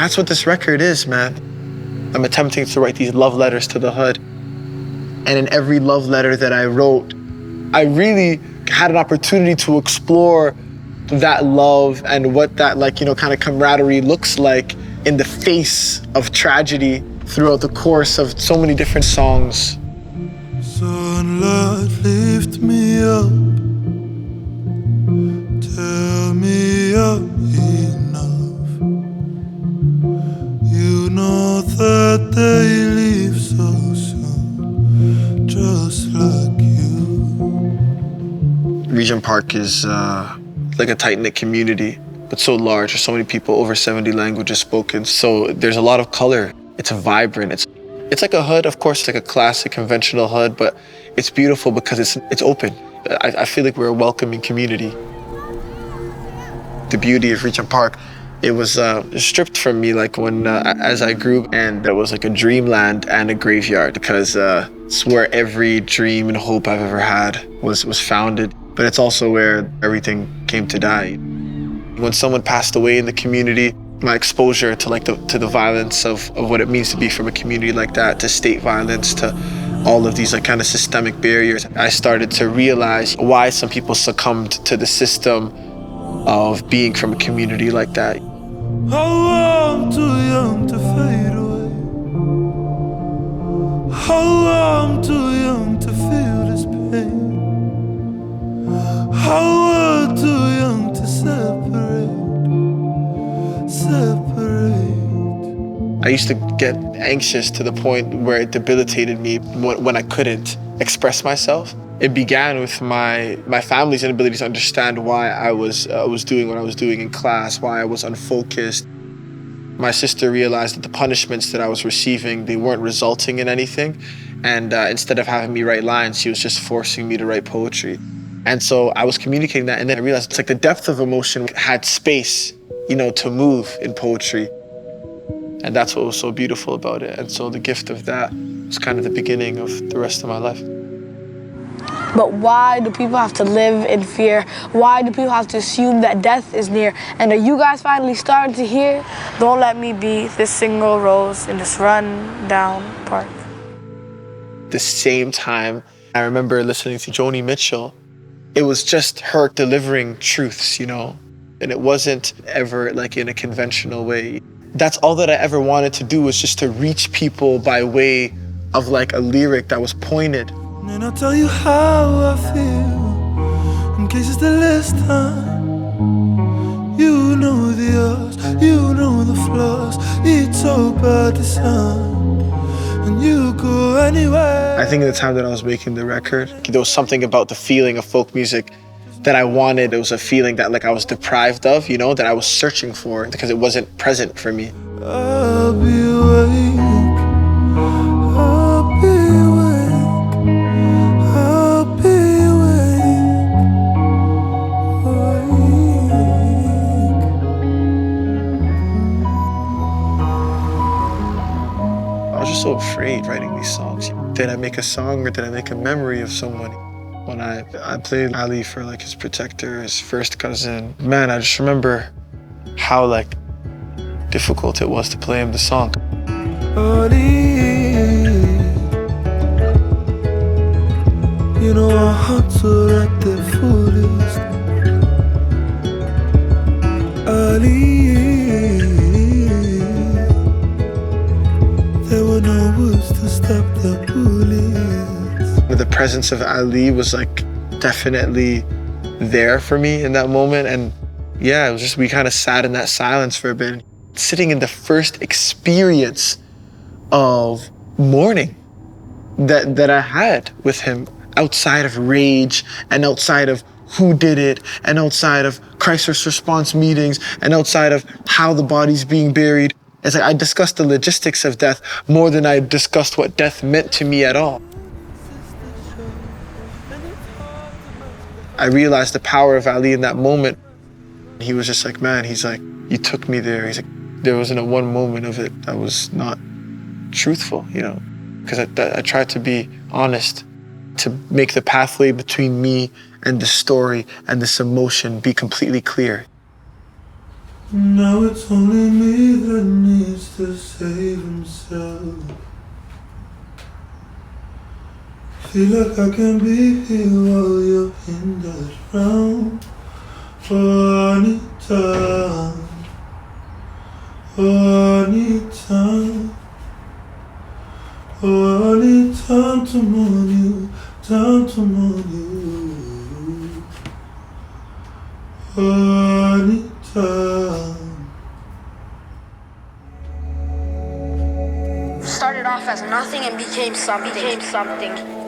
that's what this record is, man. I'm attempting to write these love letters to the hood. And in every love letter that I wrote, I really had an opportunity to explore that love and what that kind of camaraderie looks like in the face of tragedy throughout the course of so many different songs. Sunlight, lift me up, tell me I'm enough. You know that they leave so soon, just like you. Regent Park is like a tight-knit community, but so large. There's so many people, over 70 languages spoken. So there's a lot of color. It's vibrant. It's like a hood, of course, like a classic, conventional hood, but it's beautiful because it's open. I feel like we're a welcoming community. The beauty of Regent Park, it was stripped from me as I grew, and there was like a dreamland and a graveyard, because it's where every dream and hope I've ever had was founded. But it's also where everything came to die. When someone passed away in the community, my exposure to the violence of what it means to be from a community like that, to state violence, to all of these kind of systemic barriers, I started to realize why some people succumbed to the system of being from a community like that. Oh, I'm too young to fade away. Oh, I'm too young to feel this pain. Oh, we're too young to separate. I used to get anxious to the point where it debilitated me when I couldn't express myself. It began with my family's inability to understand why I was doing what I was doing in class, why I was unfocused. My sister realized that the punishments that I was receiving, they weren't resulting in anything. And instead of having me write lines, she was just forcing me to write poetry. And so I was communicating that, and then I realized it's like the depth of emotion had space, to move in poetry. And that's what was so beautiful about it. And so the gift of that was kind of the beginning of the rest of my life. But why do people have to live in fear? Why do people have to assume that death is near? And are you guys finally starting to hear? Don't let me be this single rose in this run-down park. At the same time, I remember listening to Joni Mitchell. It was just her delivering truths, and it wasn't ever like in a conventional way. That's all that I ever wanted to do, was just to reach people by way of like a lyric that was pointed. And I'll tell you how I feel, in case it's the last time. You know the odds, you know the flaws. It's so bad design, and you go anywhere. I think at the time that I was making the record, there was something about the feeling of folk music that I wanted. It was a feeling that I was deprived of, that I was searching for, because it wasn't present for me. I'll be awake, I'll be awake, I'll be awake. I was just so afraid writing these songs. Did I make a song, or did I make a memory of someone? When I played Ali for his protector, his first cousin, man, I just remember how difficult it was to play him the song. Ali, you know our hearts are at their fullest. Ali, there were no words to stop the bullets. The presence of Ali was definitely there for me in that moment. And yeah, it was just, we kind of sat in that silence for a bit, sitting in the first experience of mourning that I had with him, outside of rage and outside of who did it and outside of crisis response meetings and outside of how the body's being buried. It's I discussed the logistics of death more than I discussed what death meant to me at all. I realized the power of Ali in that moment. He was just man, he's you took me there. He's there wasn't a one moment of it that was not truthful, because I tried to be honest, to make the pathway between me and the story and this emotion be completely clear. Now it's only me that needs to save himself. Feel like I can be here while you're in that round. Oh, I need time. Oh, I need time. Oh, I need time to mourn you, time to mourn you. Oh, I need time. Started off as nothing and became something.